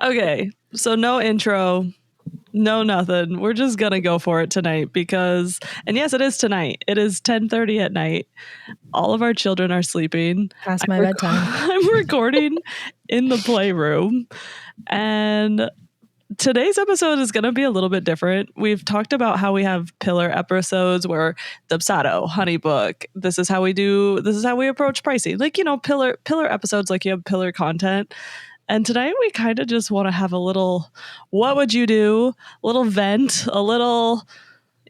Okay, so no intro, no nothing. We're just gonna go for it tonight because, and yes, it is tonight. It is 10:30 at night. All of our children are sleeping. Past my bedtime. I'm recording in the playroom, and today's episode is going to be a little bit different. We've talked about how we have pillar episodes where Dubsado, Honeybook, this is how we approach pricing. Like, you know, pillar episodes, like you have pillar content. And tonight we kind of just want to have a little, what would you do? A little vent, a little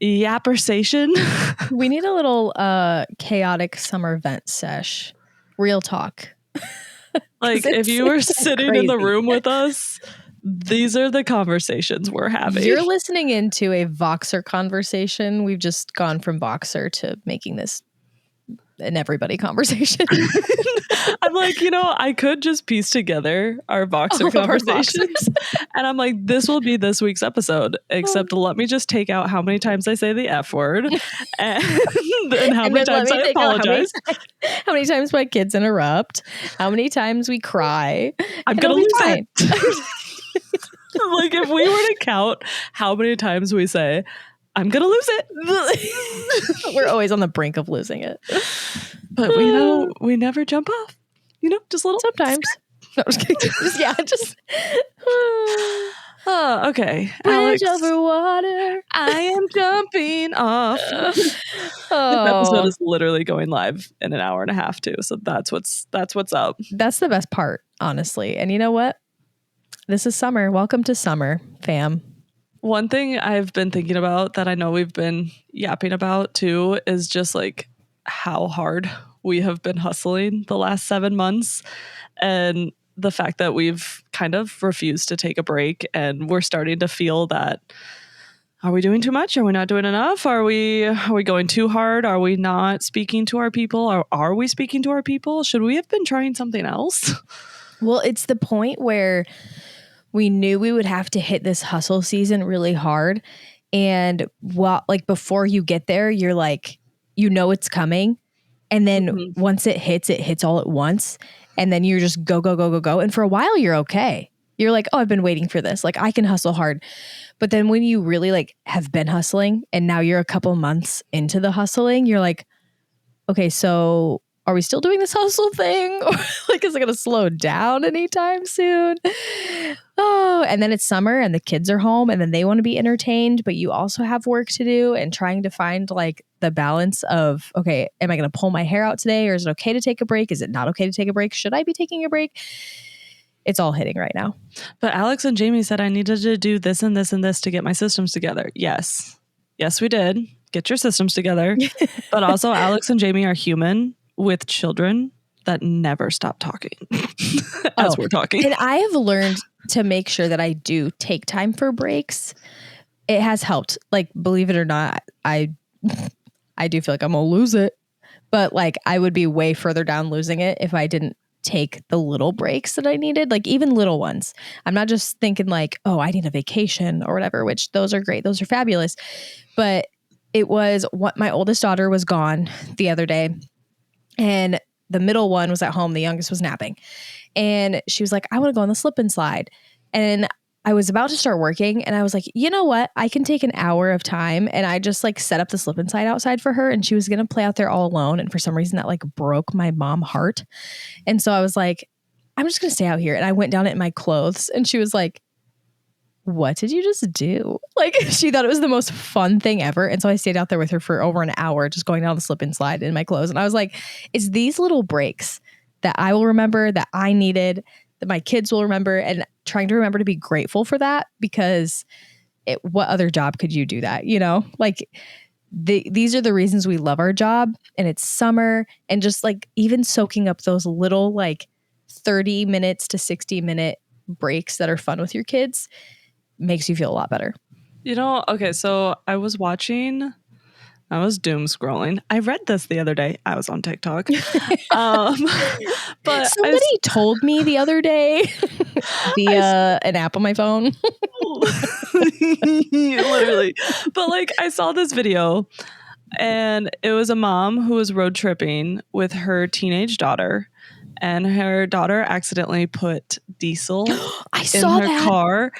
yappersation. We need a little chaotic summer vent sesh. Real talk. Like if you were sitting in the room with us, these are the conversations we're having. You're listening into a voxer conversation. We've just gone from voxer to making this an everybody conversation. I'm like, you know, I could just piece together our voxer conversations. And I'm like, this will be this week's episode, except let me just take out how many times I say the F word and how many times I apologize. How many times my kids interrupt. How many times we cry. I'm going to lose it. Like if we were to count how many times we say, I'm going to lose it. We're always on the brink of losing it. But we never jump off. You know, just a little. Sometimes. No, I'm just kidding. Okay. Bridge over water. I am jumping off. This episode is literally going live in an hour and a half too. So that's what's up. That's the best part, honestly. And you know what? This is summer. Welcome to summer, fam. One thing I've been thinking about that I know we've been yapping about too is just like how hard we have been hustling the last 7 months, and the fact that we've kind of refused to take a break, and we're starting to feel that, are we doing too much? Are we not doing enough? Are we going too hard? Are we not speaking to our people? Are we speaking to our people? Should we have been trying something else? Well, it's the point where we knew we would have to hit this hustle season really hard. And like before you get there, you're like, you know, it's coming. And then once it hits all at once. And then you're just go, go, go, go, go. And for a while, you're okay. You're like, oh, I've been waiting for this. Like I can hustle hard. But then when you really like have been hustling and now you're a couple months into the hustling, you're like, okay, so are we still doing this hustle thing? Or like, is it going to slow down anytime soon? Oh, and then it's summer and the kids are home and then they want to be entertained, but you also have work to do, and trying to find like the balance of, okay, am I going to pull my hair out today? Or is it okay to take a break? Is it not okay to take a break? Should I be taking a break? It's all hitting right now. But Alex and Jamie said I needed to do this and this and this to get my systems together. Yes, we did. Get your systems together. But also Alex and Jamie are human with children that never stop talking as we're talking. And I have learned to make sure that I do take time for breaks. It has helped. Like, believe it or not, I do feel like I'm going to lose it. But like, I would be way further down losing it if I didn't take the little breaks that I needed, like even little ones. I'm not just thinking like, oh, I need a vacation or whatever, which those are great. Those are fabulous. But it was what my oldest daughter was gone the other day. And the middle one was at home. The youngest was napping. And she was like, I want to go on the slip and slide. And I was about to start working. And I was like, you know what? I can take an hour of time. And I just like set up the slip and slide outside for her. And she was going to play out there all alone. And for some reason that like broke my mom heart. And so I was like, I'm just going to stay out here. And I went down it in my clothes. And she was like, what did you just do? Like, she thought it was the most fun thing ever. And so I stayed out there with her for over an hour, just going down the slip and slide in my clothes. And I was like, it's these little breaks that I will remember, that I needed, that my kids will remember, and trying to remember to be grateful for that, because what other job could you do that? You know, like these are the reasons we love our job, and it's summer, and just like even soaking up those little like 30 minutes to 60-minute breaks that are fun with your kids makes you feel a lot better. You know, okay, so I was doom scrolling. I read this the other day. I was on TikTok. But somebody told me the other day via an app on my phone. Literally. But like, I saw this video, and it was a mom who was road tripping with her teenage daughter. and her daughter accidentally put diesel I in saw her that. car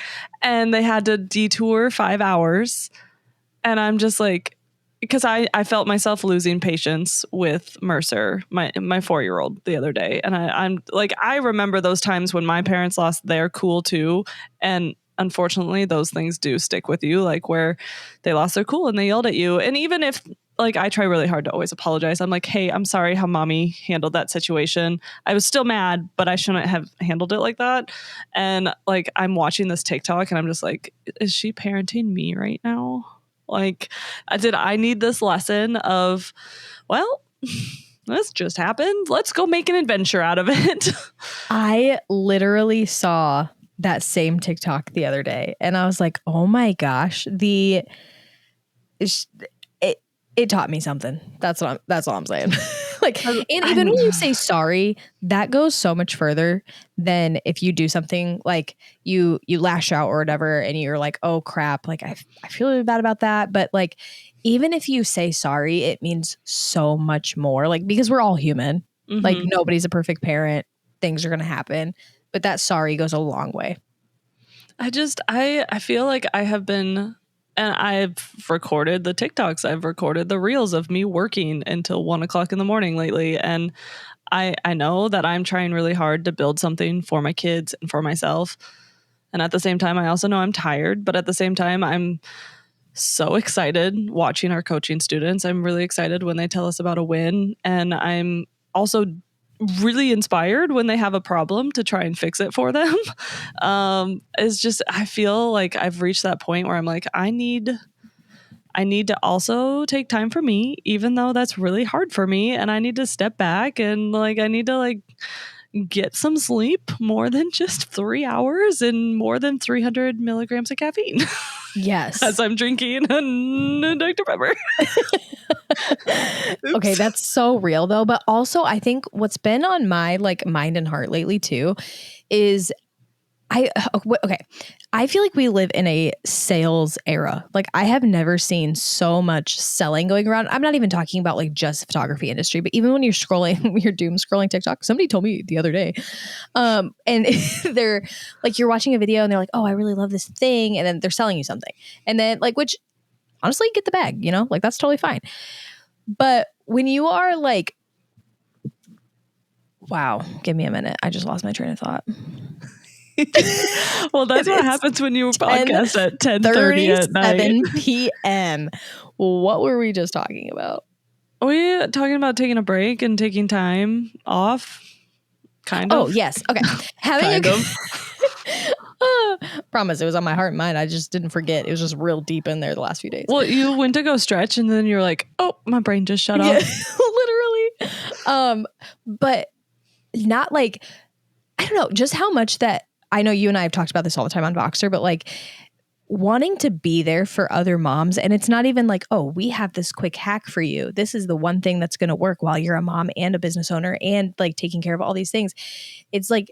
and they had to detour 5 hours. And I'm just like, because I felt myself losing patience with Mercer, my 4-year-old, the other day. And I'm like, I remember those times when my parents lost their cool too. And unfortunately, those things do stick with you, like where they lost their cool and they yelled at you. And even if, like, I try really hard to always apologize. I'm like, hey, I'm sorry how mommy handled that situation. I was still mad, but I shouldn't have handled it like that. And like, I'm watching this TikTok and I'm just like, is she parenting me right now? Like, did I need this lesson of, well, this just happened. Let's go make an adventure out of it. I literally saw that same TikTok the other day and I was like, oh my gosh, it taught me something. That's all I'm saying. Like, and even when you say sorry, that goes so much further than if you do something like you lash out or whatever and you're like, oh crap, like I feel really bad about that. But like, even if you say sorry, it means so much more. Like, because we're all human. Like, nobody's a perfect parent. Things are going to happen. But that sorry goes a long way. I feel like I have been, and I've recorded the TikToks, I've recorded the reels of me working until 1 o'clock in the morning lately. And I know that I'm trying really hard to build something for my kids and for myself. And at the same time, I also know I'm tired, but at the same time, I'm so excited watching our coaching students. I'm really excited when they tell us about a win. And I'm also really inspired when they have a problem to try and fix it for them. It's just, I feel like I've reached that point where I'm like, I need to also take time for me, even though that's really hard for me. And I need to step back and like, I need to like get some sleep, more than just 3 hours and more than 300 milligrams of caffeine. Yes. As I'm drinking a Dr. Pepper. Okay, that's so real though. But also, I think what's been on my like mind and heart lately too is okay. I feel like we live in a sales era. Like, I have never seen so much selling going around. I'm not even talking about like just photography industry, but even when you're scrolling, you're doom scrolling TikTok. Somebody told me the other day, and they're like, you're watching a video and they're like, oh, I really love this thing, and then they're selling you something, and then like, which honestly, get the bag, you know, like that's totally fine. But when you are like, wow, give me a minute, I just lost my train of thought. Well, that's what happens when you podcast at 10:30 at night. p.m. What were we just talking about? Are we talking about taking a break and taking time off? Kind of. Oh, yes. Okay. Kind of. Promise, it was on my heart and mind. I just didn't forget. It was just real deep in there the last few days. Well, you went to go stretch and then you're like, oh, my brain just shut off. Literally. But not like, I don't know, just how much that I know you and I have talked about this all the time on Voxer, but like wanting to be there for other moms. And it's not even like, oh, we have this quick hack for you. This is the one thing that's going to work while you're a mom and a business owner and like taking care of all these things. It's like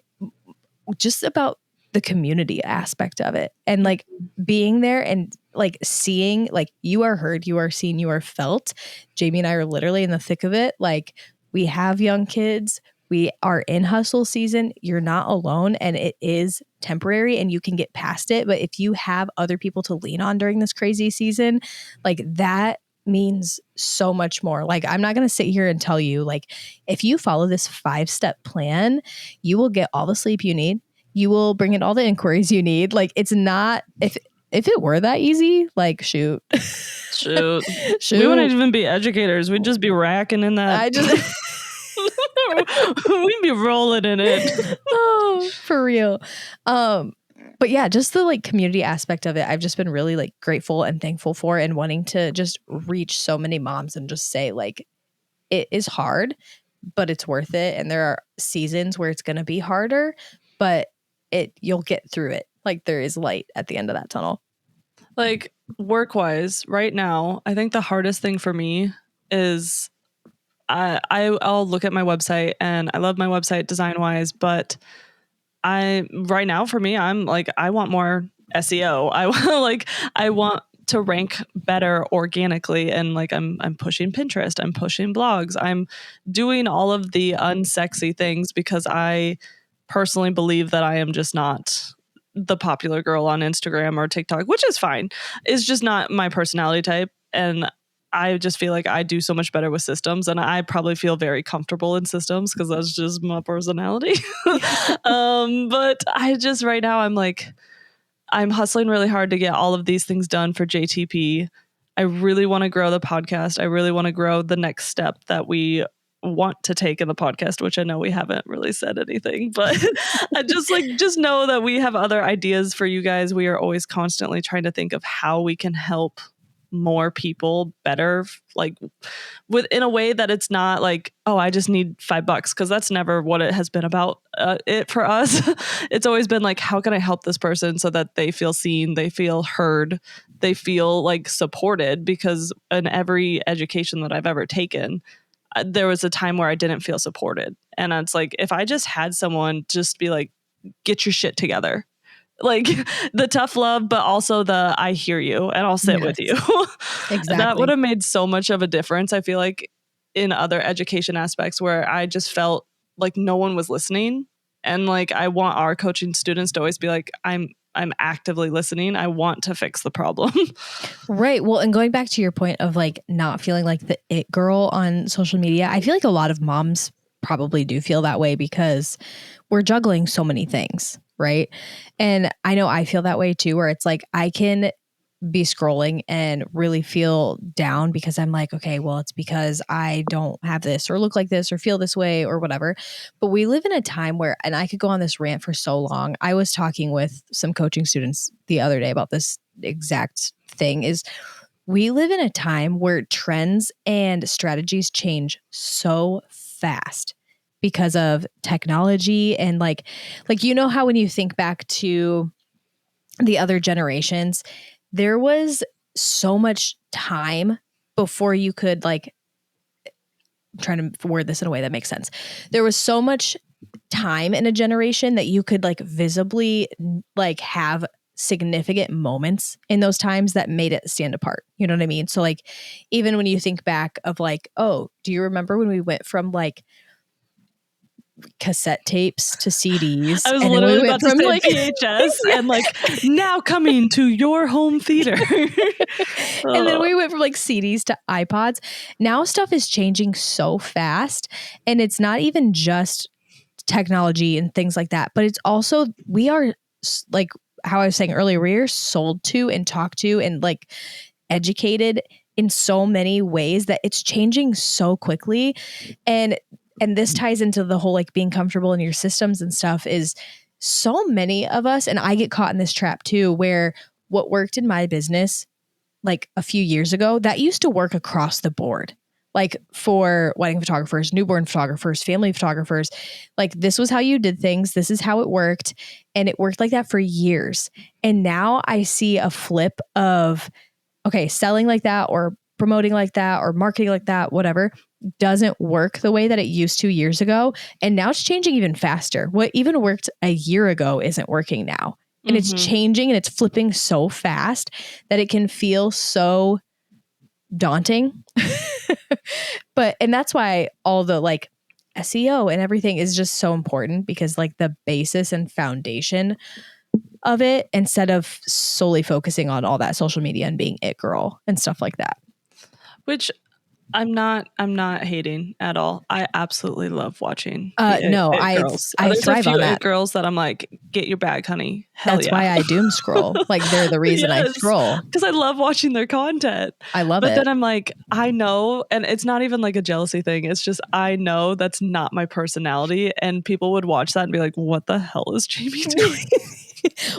just about the community aspect of it and like being there and like seeing like you are heard, you are seen, you are felt. Jamie and I are literally in the thick of it. Like, we have young kids. We are in hustle season. You're not alone and it is temporary and you can get past it. But if you have other people to lean on during this crazy season, like that means so much more. Like, I'm not going to sit here and tell you, like, if you follow this 5-step plan, you will get all the sleep you need. You will bring in all the inquiries you need. Like, it's not, if it were that easy, like, shoot. Shoot. We wouldn't even be educators. We'd just be racking in that. We'd be rolling in it. Oh, for real. But yeah, just the like community aspect of it, I've just been really like grateful and thankful for, and wanting to just reach so many moms and just say like, it is hard, but it's worth it. And there are seasons where it's going to be harder, but you'll get through it. Like, there is light at the end of that tunnel. Like, work-wise, right now, I think the hardest thing for me is I'll look at my website and I love my website design-wise, but right now for me, I'm like, I want more SEO. I want to rank better organically. And like I'm pushing Pinterest, I'm pushing blogs, I'm doing all of the unsexy things because I personally believe that I am just not the popular girl on Instagram or TikTok, which is fine. It's just not my personality type. And I just feel like I do so much better with systems, and I probably feel very comfortable in systems because that's just my personality. But I just right now I'm hustling really hard to get all of these things done for JTP. I really want to grow the podcast. I really want to grow the next step that we want to take in the podcast, which I know we haven't really said anything, but I just know that we have other ideas for you guys. We are always constantly trying to think of how we can help more people better, like in a way that it's not like, oh, I just need $5, because that's never what it has been about. It for us, it's always been like, how can I help this person so that they feel seen, they feel heard, they feel like supported? Because in every education that I've ever taken, there was a time where I didn't feel supported, and it's like, if I just had someone just be like, get your shit together, like the tough love, but also the I hear you and I'll sit with you. That would Exactly. have made so much of a difference. I feel like in other education aspects where I just felt like no one was listening. And like I want our coaching students to always be like, I'm actively listening. I want to fix the problem. Right. Well, and going back to your point of like not feeling like the it girl on social media, I feel like a lot of moms probably do feel that way because we're juggling so many things, right? And I know I feel that way too, where it's like I can be scrolling and really feel down because I'm like, okay, well, it's because I don't have this or look like this or feel this way or whatever. But we live in a time where, and I could go on this rant for so long. I was talking with some coaching students the other day about this exact thing is we live in a time where trends and strategies change so fast because of technology and like you know how when you think back to the other generations, there was so much time before you could like, I'm trying to word this in a way that makes sense. There was so much time in a generation that you could like visibly like have significant moments in those times that made it stand apart. You know what I mean? So like even when you think back of like, oh, do you remember when we went from like cassette tapes to CDs I was and then we literally went about to from say like VHS yeah. and like now coming to your home theater. And then we went from like CDs to iPods. Now stuff is changing so fast and it's not even just technology and things like that, but it's also we are like how I was saying earlier, we are sold to and talked to and like educated in so many ways that it's changing so quickly. And this ties into the whole like being comfortable in your systems and stuff is so many of us, and I get caught in this trap too, where what worked in my business like a few years ago, that used to work across the board. Like for wedding photographers, newborn photographers, family photographers, like this was how you did things. This is how it worked. And it worked like that for years. And now I see a flip of, okay, selling like that or promoting like that or marketing like that, whatever, doesn't work the way that it used to years ago. And now it's changing even faster. What even worked a year ago isn't working now. And it's changing and it's flipping so fast that it can feel so daunting. And that's why all the like SEO and everything is just so important because like the basis and foundation of it instead of solely focusing on all that social media and being it girl and stuff like that. Which I'm not hating at all. I absolutely love watching the No, it girls. I There's a thrive few on it that. girls that I'm like, get your bag, honey. Hell That's yeah. why I doom scroll. Like they're the reason I scroll. Because I love watching their content. I love But it. then I'm like, I know, and it's not even like a jealousy thing. It's just I know that's not my personality, and people would watch that and be like, "What the hell is Jamie doing?"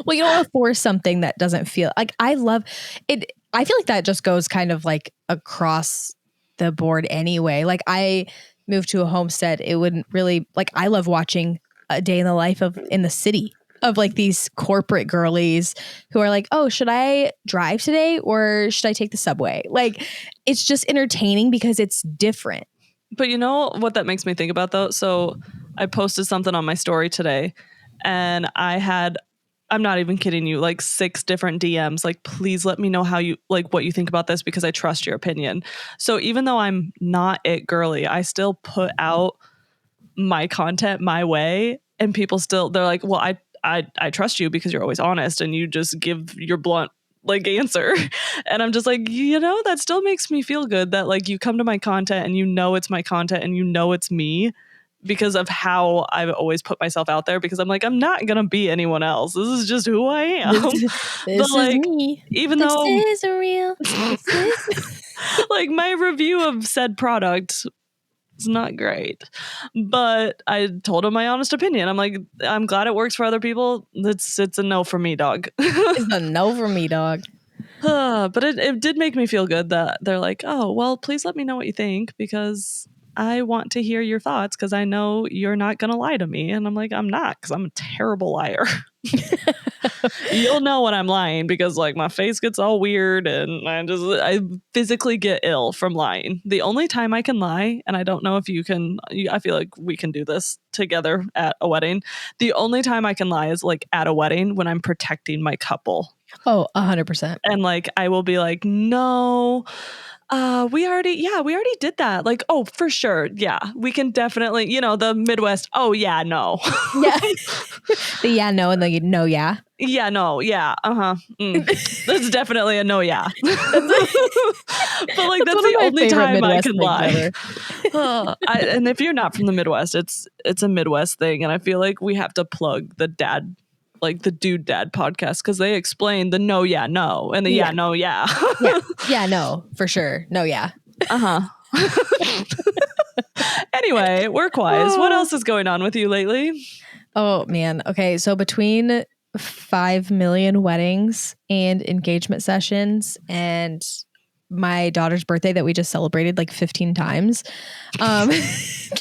Well, you don't want to force something that doesn't feel like I love it. I feel like that just goes kind of like across the board anyway. Like I moved to a homestead. It wouldn't really like I love watching a day in the life of in the city of like these corporate girlies who are like, oh, should I drive today or should I take the subway? Like it's just entertaining because it's different. But you know what that makes me think about though? So I posted something on my story today, and I had I'm not even kidding you, like 6 different DMs, like, please let me know how you like what you think about this because I trust your opinion. So even though I'm not it girly, I still put out my content my way, and people still they're like, well, I trust you because you're always honest and you just give your blunt like answer. And I'm just like, that still makes me feel good that like you come to my content and it's my content and it's me because of how I've always put myself out there, because I'm like, I'm not gonna be anyone else. This is just who I am. But This is like, me. even This though is real. This is like my review of said product is not great, but I told him my honest opinion. I'm like, I'm glad it works for other people. It's a no for me, dog. it's a no for me, dog. But it did make me feel good that they're like, oh, well, please let me know what you think because I want to hear your thoughts because I know you're not going to lie to me. And I'm like, I'm not, because I'm a terrible liar. You'll know when I'm lying because like my face gets all weird and I physically get ill from lying. The only time I can lie, and I don't know if you can, I feel like we can do this together at a wedding. The only time I can lie is like at a wedding when I'm protecting my couple. Oh, 100%. And like I will be like, no, we already did that. Like, oh, for sure. Yeah, we can definitely, the Midwest. Oh yeah, no. Yeah. The yeah, no, and the no, yeah. Yeah, no, yeah, that's definitely a no, yeah. But like that's one of the my only favorite time I Midwest can things lie. ever. And if you're not from the Midwest, it's a Midwest thing, and I feel like we have to plug the dad, like the Dude Dad podcast, because they explain the no, yeah, no, and the yeah, no, yeah. Yeah, no, for sure. No, yeah. Anyway, work-wise, what else is going on with you lately? Oh man. Okay. So between 5 million weddings and engagement sessions and my daughter's birthday that we just celebrated like 15 times.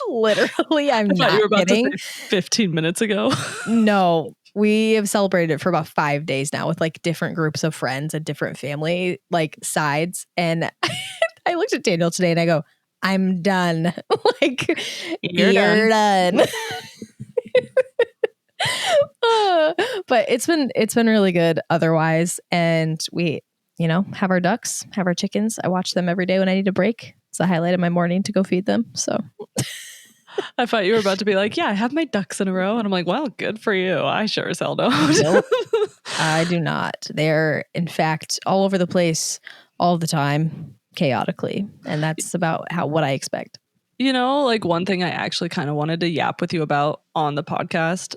Literally, I'm I thought you not were about kidding. to say 15 minutes ago. No, we have celebrated it for about 5 days now with like different groups of friends and different family like sides. And I looked at Daniel today and I go, I'm done. Like, You're you're done. done. But it's been really good otherwise. And we, have our ducks, have our chickens. I watch them every day when I need a break. It's the highlight of my morning to go feed them. So I thought you were about to be like, yeah, I have my ducks in a row. And I'm like, well, good for you. I sure as hell don't. nope, I do not. They're in fact all over the place all the time, chaotically. And that's about what I expect. Like one thing I actually kind of wanted to yap with you about on the podcast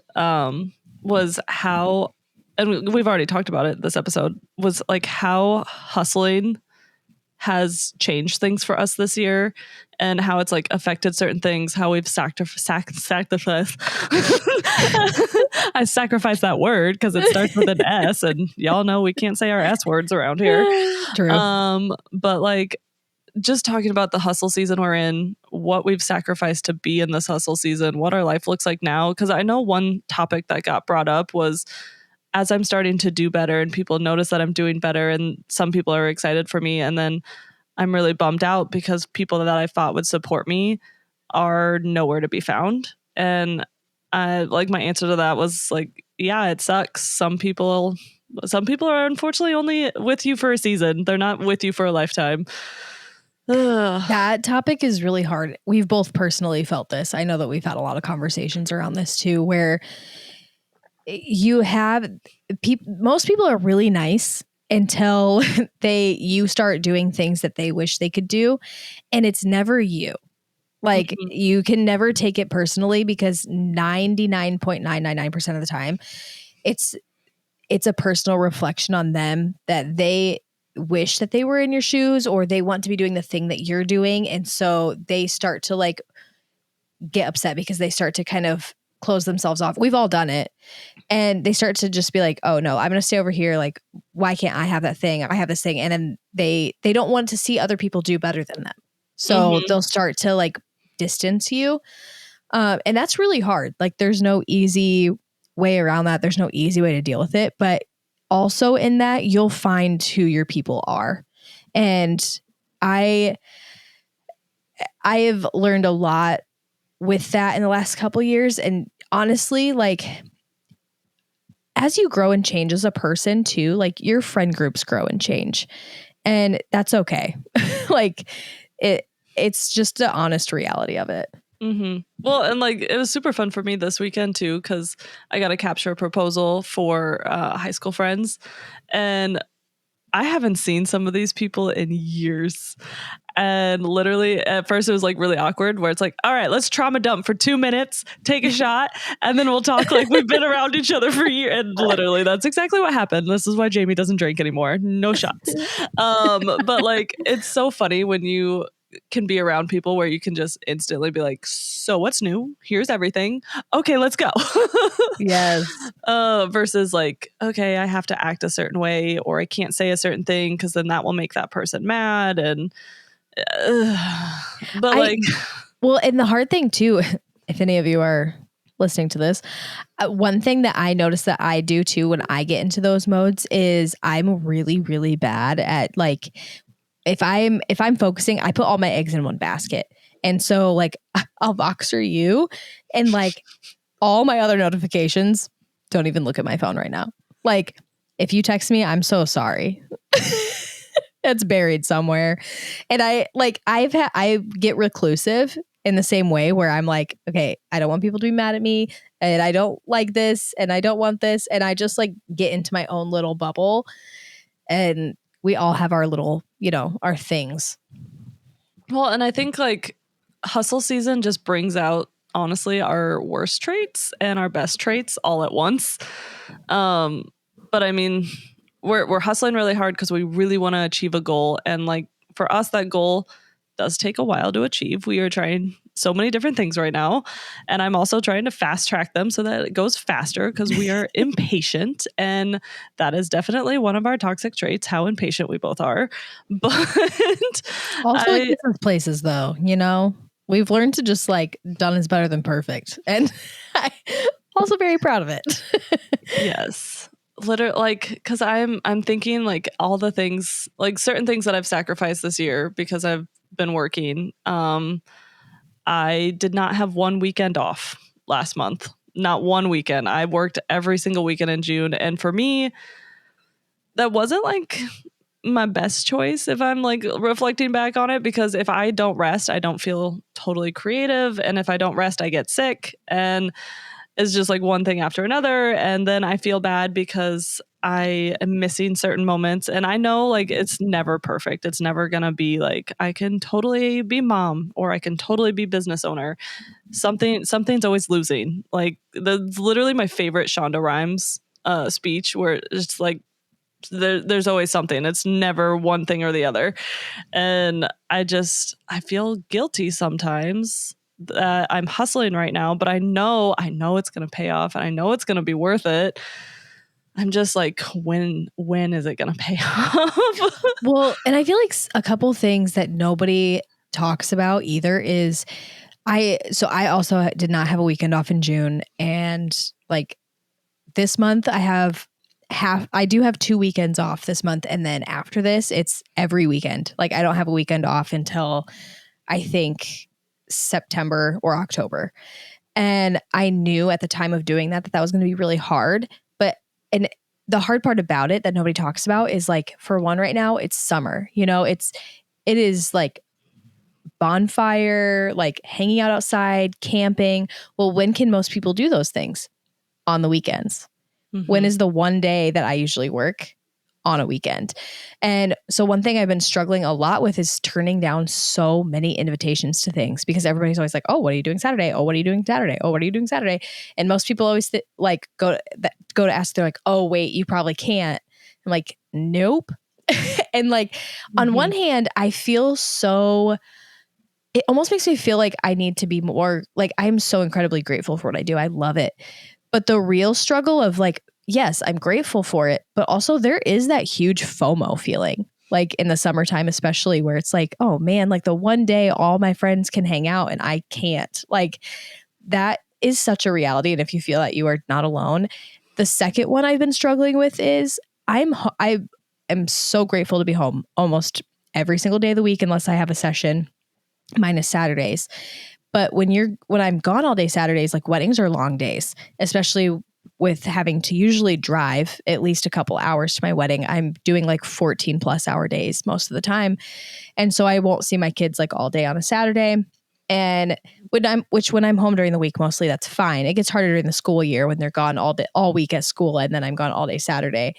was how, and we've already talked about it this episode, was like how hustling has changed things for us this year and how it's like affected certain things, how we've sacrificed. I sacrificed that word because it starts with an S, and y'all know we can't say our S words around here. True. But like, just talking about the hustle season we're in, what we've sacrificed to be in this hustle season, what our life looks like now. Because I know one topic that got brought up was as I'm starting to do better and people notice that I'm doing better and some people are excited for me. And then I'm really bummed out because people that I thought would support me are nowhere to be found. And like my answer to that was like, yeah, it sucks. Some people are unfortunately only with you for a season. They're not with you for a lifetime. That topic is really hard. We've both personally felt this. I know that we've had a lot of conversations around this too, where you have most people are really nice until you start doing things that they wish they could do. And it's never you. Like you can never take it personally because 99.999% of the time it's a personal reflection on them that they wish that they were in your shoes or they want to be doing the thing that you're doing. And so they start to like get upset because they start to kind of close themselves off. We've all done it. And they start to just be like, oh no, I'm going to stay over here. Like, why can't I have that thing? I have this thing. And then they don't want to see other people do better than them. So they'll start to like distance you. And that's really hard. Like there's no easy way around that. There's no easy way to deal with it. But also in that, you'll find who your people are. And I have learned a lot with that in the last couple years. And honestly, like as you grow and change as a person too, like your friend groups grow and change. And that's okay. Like it's just the honest reality of it. Well, and like it was super fun for me this weekend too, because I got to capture a proposal for high school friends, and I haven't seen some of these people in years. And literally at first it was like really awkward where it's like, all right, let's trauma dump for 2 minutes, take a shot, and then we'll talk like we've been around each other for years. And literally that's exactly what happened. This is why Jamie doesn't drink anymore. No shots. But like it's so funny when you can be around people where you can just instantly be like, so what's new? Here's everything. Okay, let's go. Yes. Versus like, okay, I have to act a certain way or I can't say a certain thing because then that will make that person mad. And but like, well, and the hard thing too, if any of you are listening to this, one thing that I notice that I do too when I get into those modes is I'm really, really bad at like, if I'm focusing, I put all my eggs in one basket. And so like I'll voxer you and like all my other notifications, don't even look at my phone right now. Like if you text me, I'm so sorry. It's buried somewhere. And I get reclusive in the same way where I'm like, okay, I don't want people to be mad at me and I don't like this and I don't want this. And I just like get into my own little bubble, and we all have our little, our things. well, and I think like hustle season just brings out honestly our worst traits and our best traits all at once. But I mean, we're hustling really hard because we really want to achieve a goal, and like for us that goal does take a while to achieve. We are trying so many different things right now, and I'm also trying to fast track them so that it goes faster because we are impatient, and that is definitely one of our toxic traits, how impatient we both are. But Also it gets us places though, we've learned to just like done is better than perfect, and I'm also very proud of it. yes, literally, like because I'm thinking like all the things, like certain things that I've sacrificed this year because I've been working. I did not have one weekend off last month. Not one weekend. I worked every single weekend in June, and for me that wasn't like my best choice if I'm like reflecting back on it, because if I don't rest I don't feel totally creative, and if I don't rest I get sick, and it's just like one thing after another, and then I feel bad because I am missing certain moments, and I know like it's never perfect. It's never going to be like I can totally be mom or I can totally be business owner. Something's always losing. Like that's literally my favorite Shonda Rhimes speech, where it's like there's always something. It's never one thing or the other. And I feel guilty sometimes that I'm hustling right now, but I know it's going to pay off and I know it's going to be worth it. I'm just like, when is it going to pay off? Well, and I feel like a couple things that nobody talks about either is I also did not have a weekend off in June, and like this month I do have 2 weekends off this month, and then after this it's every weekend. Like I don't have a weekend off until I think September or October. And I knew at the time of doing that was going to be really hard. And the hard part about it that nobody talks about is like, for one, right now it's summer, it is like bonfire, like hanging out outside, camping. Well, when can most people do those things? On the weekends. When is the one day that I usually work? On a weekend. And so one thing I've been struggling a lot with is turning down so many invitations to things, because everybody's always like, oh, what are you doing Saturday? Oh, what are you doing Saturday? Oh, what are you doing Saturday? And most people always go to ask, they're like, oh, wait, you probably can't. I'm like, nope. And like, on one hand, I feel so, it almost makes me feel like I need to be more, like, I'm so incredibly grateful for what I do. I love it. But the real struggle of like, yes, I'm grateful for it, but also there is that huge FOMO feeling, like in the summertime, especially, where it's like, oh man, like the one day all my friends can hang out and I can't. Like that is such a reality. And if you feel that, you are not alone. The second one I've been struggling with is I am so grateful to be home almost every single day of the week, unless I have a session, minus Saturdays. But when I'm gone all day Saturdays, like weddings are long days, especially with having to usually drive at least a couple hours to my wedding, I'm doing like 14 plus hour days most of the time. And so I won't see my kids like all day on a Saturday. And when I'm home during the week, mostly that's fine. It gets harder during the school year when they're gone all day, all week at school, and then I'm gone all day Saturday.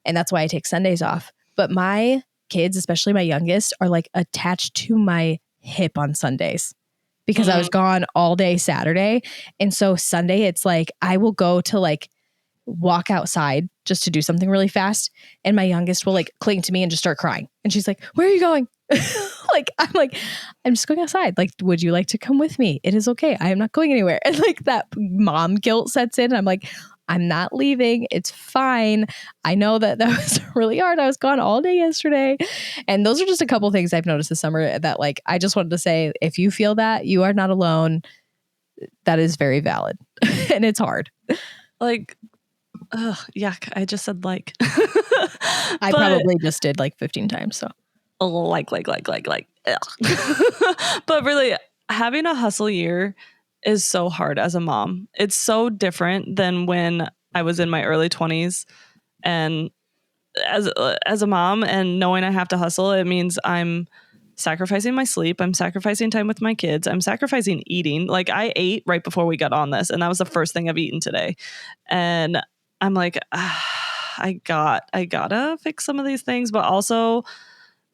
And that's why I take Sundays off. But my kids, especially my youngest, are like attached to my hip on Sundays because I was gone all day Saturday. And so Sunday, it's like I will go to like walk outside just to do something really fast. And my youngest will like cling to me and just start crying. And she's like, "Where are you going?" I'm just going outside. Like, would you like to come with me? It is okay. I am not going anywhere. And like that mom guilt sets in. And I'm like, I'm not leaving. It's fine. I know that was really hard. I was gone all day yesterday. And those are just a couple of things I've noticed this summer that like, I just wanted to say, if you feel that, you are not alone. That is very valid. And it's hard. Like, yuck. I just said like. I probably just did like 15 times. So like. But really, having a hustle year is so hard as a mom. It's so different than when I was in my early 20s. And as a mom and knowing I have to hustle, it means I'm sacrificing my sleep. I'm sacrificing time with my kids. I'm sacrificing eating. Like I ate right before we got on this, and that was the first thing I've eaten today. And I'm like, I gotta fix some of these things, but also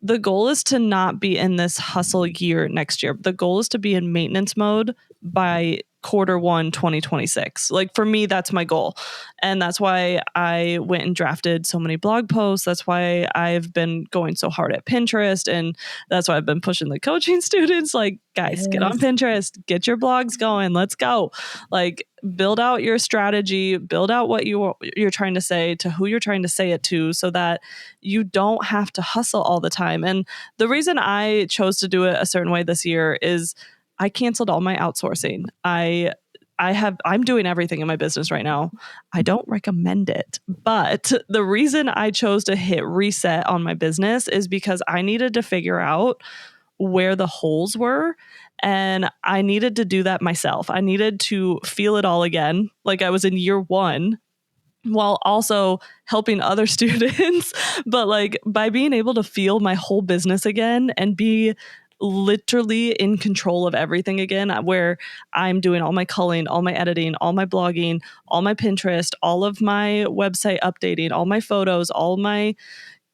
the goal is to not be in this hustle year next year. The goal is to be in maintenance mode by Q1 2026. Like for me, that's my goal. And that's why I went and drafted so many blog posts. That's why I've been going so hard at Pinterest. And that's why I've been pushing the coaching students like, guys, get on Pinterest, get your blogs going. Let's go. Like build out your strategy, build out what you're trying to say to who you're trying to say it to so that you don't have to hustle all the time. And the reason I chose to do it a certain way this year is I canceled all my outsourcing. I'm doing everything in my business right now. I don't recommend it. But the reason I chose to hit reset on my business is because I needed to figure out where the holes were. And I needed to do that myself. I needed to feel it all again, like I was in year one, while also helping other students. But like by being able to feel my whole business again and be literally in control of everything again, where I'm doing all my culling, all my editing, all my blogging, all my Pinterest, all of my website updating, all my photos, all my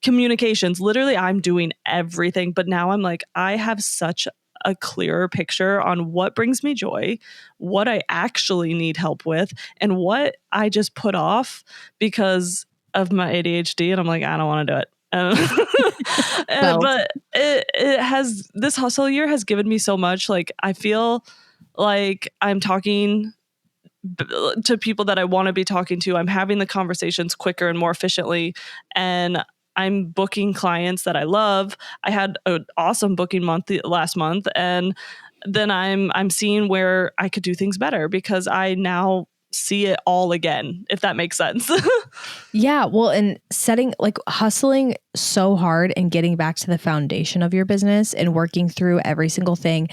communications. Literally, I'm doing everything. But now I'm like, I have such a clearer picture on what brings me joy, what I actually need help with, and what I just put off because of my ADHD. And I'm like, I don't want to do it. But it has, this hustle year has given me so much. Like, I feel like I'm talking to people that I want to be talking to. I'm having the conversations quicker and more efficiently. And I'm booking clients that I love. I had an awesome booking month last month. And then I'm seeing where I could do things better because I now see it all again, if that makes sense. Yeah. Well, and hustling so hard and getting back to the foundation of your business and working through every single thing.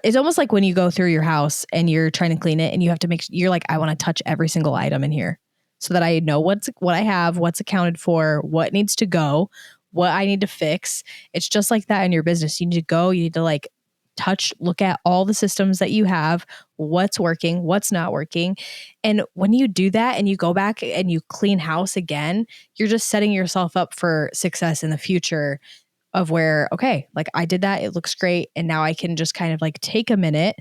It's almost like when you go through your house and you're trying to clean it and you have to you're like, I want to touch every single item in here so that I know what I have, what's accounted for, what needs to go, what I need to fix. It's just like that in your business. You need to go, you need to like look at all the systems that you have, what's working, what's not working. And when you do that and you go back and you clean house again, you're just setting yourself up for success in the future of where, okay, like I did that, it looks great. And now I can just kind of like take a minute,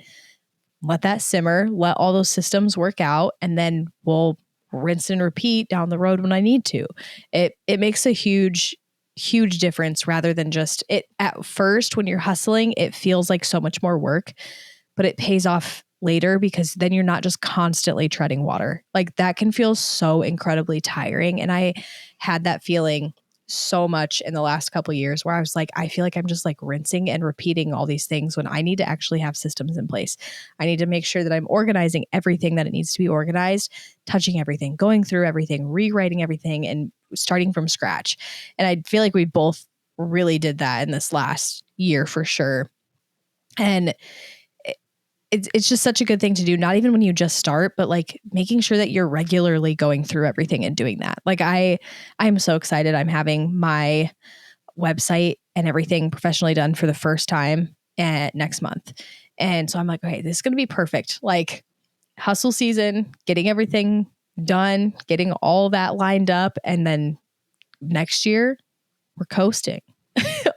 let that simmer, let all those systems work out, and then we'll rinse and repeat down the road when I need to. It makes a huge difference rather than just it at first when you're hustling, it feels like so much more work, but it pays off later because then you're not just constantly treading water. Like that can feel so incredibly tiring. And I had that feeling so much in the last couple of years where I was like, I feel like I'm just like rinsing and repeating all these things when I need to actually have systems in place. I need to make sure that I'm organizing everything that it needs to be organized, touching everything, going through everything, rewriting everything, and starting from scratch. And I feel like we both really did that in this last year for sure. And it's just such a good thing to do, not even when you just start, but like making sure that you're regularly going through everything and doing that. Like I'm so excited. I'm having my website and everything professionally done for the first time next month. And so I'm like, okay, this is going to be perfect. Like hustle season, getting everything done, getting all that lined up. And then next year we're coasting.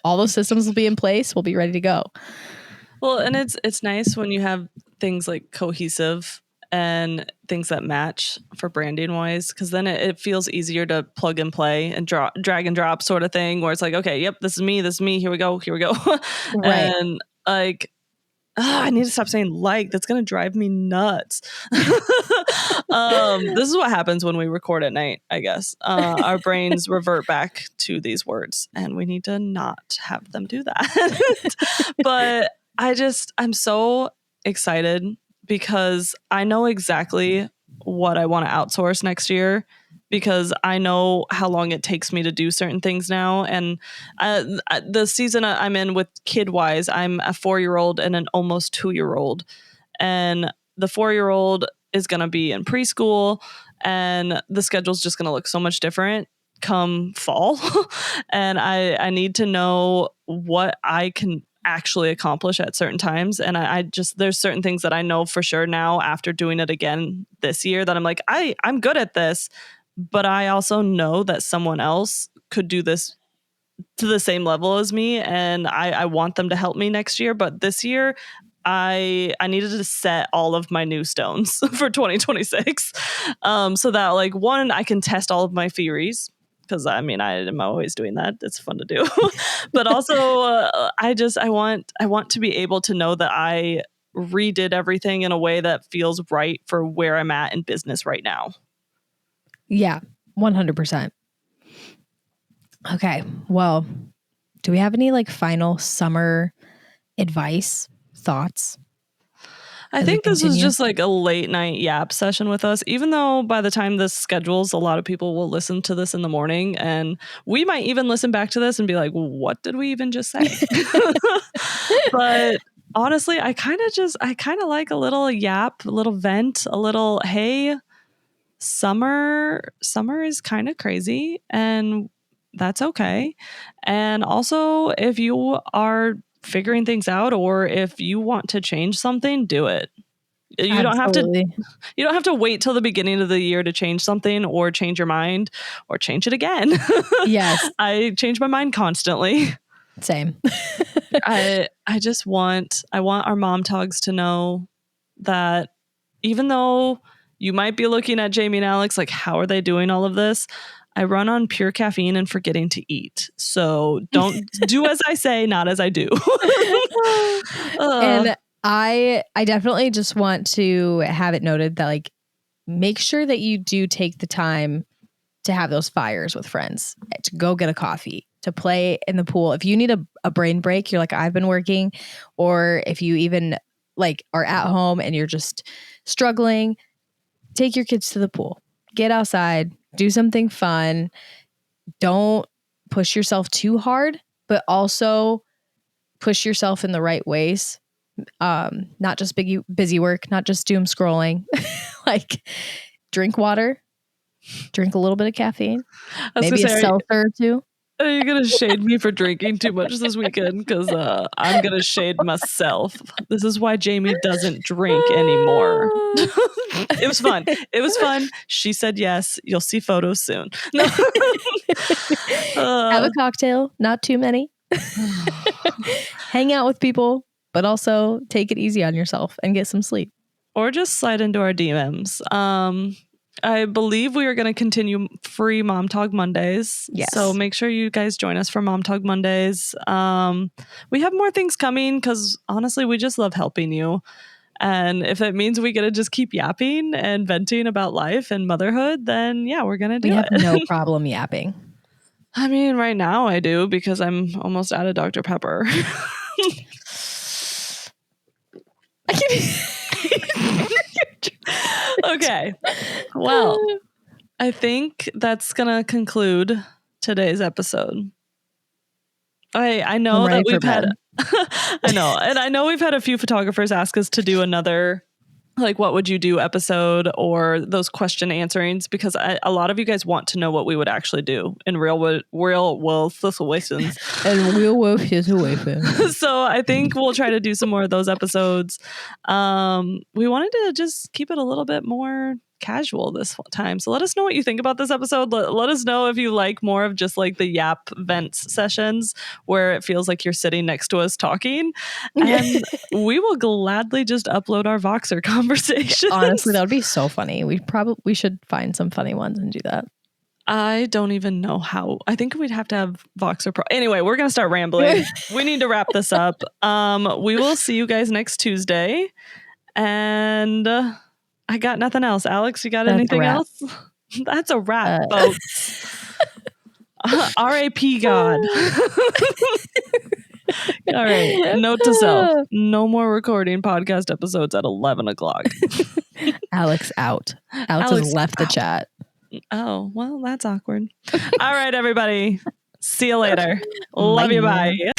All those systems will be in place. We'll be ready to go. Well, and it's nice when you have things like cohesive and things that match for branding wise, because then it feels easier to plug and play and drag and drop sort of thing, where it's like, okay, yep, this is me, here we go. Right. And like, I need to stop saying like. That's gonna drive me nuts. This is what happens when we record at night, I guess. Our brains revert back to these words, and we need to not have them do that. But I'm so excited because I know exactly what I want to outsource next year, because I know how long it takes me to do certain things now. And the season I'm in with kid wise, I'm a 4-year-old and an almost 2-year-old. And the 4-year-old is going to be in preschool, and the schedule's just going to look so much different come fall. And I need to know what I can actually accomplish at certain times. And I just, there's certain things that I know for sure now after doing it again this year that I'm like, I'm good at this, but I also know that someone else could do this to the same level as me, and I want them to help me next year. But this year I needed to set all of my new stones for 2026, so that like one, I can test all of my theories, because I mean I am always doing that. It's fun to do. But also I want to be able to know that I redid everything in a way that feels right for where I'm at in business right now. Yeah, 100%. Okay. Well, do we have any like final summer advice, thoughts? I think this is just like a late night yap session with us, even though by the time this schedules, a lot of people will listen to this in the morning, and we might even listen back to this and be like, what did we even just say? But honestly, I kind of like a little yap, a little vent, a little, hey, summer is kind of crazy, and that's okay. And also, if you are figuring things out, or if you want to change something, do it. You don't have to Absolutely. you don't have to wait till the beginning of the year to change something, or change your mind, or change it again. Yes. I change my mind constantly. Same. I want our mom togs to know that even though you might be looking at Jamie and Alex like, how are they doing all of this? I run on pure caffeine and forgetting to eat. So don't do as I say, not as I do. And I definitely just want to have it noted that like make sure that you do take the time to have those fires with friends, to go get a coffee, to play in the pool. If you need a brain break, you're like, I've been working, or if you even like are at home and you're just struggling, take your kids to the pool, get outside, do something fun. Don't push yourself too hard, but also push yourself in the right ways. Not just busy work, not just doom scrolling. Like drink water, drink a little bit of caffeine, maybe a seltzer or two. Are you gonna shade me for drinking too much this weekend? Because I'm gonna shade myself. This is why Jamie doesn't drink anymore. It was fun. It was fun. She said yes. You'll see photos soon. No. Have a cocktail, not too many. Hang out with people, but also take it easy on yourself and get some sleep. Or just slide into our DMs. I believe we are going to continue free Mom Talk Mondays. Yes. So make sure you guys join us for Mom Talk Mondays. We have more things coming because honestly, we just love helping you. And if it means we get to just keep yapping and venting about life and motherhood, then yeah, we're going to do it. We have no problem yapping. I mean, right now I do, because I'm almost out of Dr. Pepper. Okay. Well, I think that's going to conclude today's episode. I know that I know. And I know we've had a few photographers ask us to do another, like, what would you do episode or those question answerings, because a lot of you guys want to know what we would actually do in real world situations. And real world situations. So I think we'll try to do some more of those episodes. We wanted to just keep it a little bit more casual this time. So let us know what you think about this episode. Let us know if you like more of just like the yap vents sessions where it feels like you're sitting next to us talking. And we will gladly just upload our Voxer conversations. Honestly, that would be so funny. We should find some funny ones and do that. I don't even know how. I think we'd have to have Voxer Pro. Anyway, we're going to start rambling. We need to wrap this up. We will see you guys next Tuesday. And I got nothing else. Alex, you got anything else? That's a wrap, folks. R.A.P. God. All right. Note to self. No more recording podcast episodes at 11 o'clock. Alex out. Alex has left the chat. Oh, well, that's awkward. All right, everybody. See you later. Love you. Bye.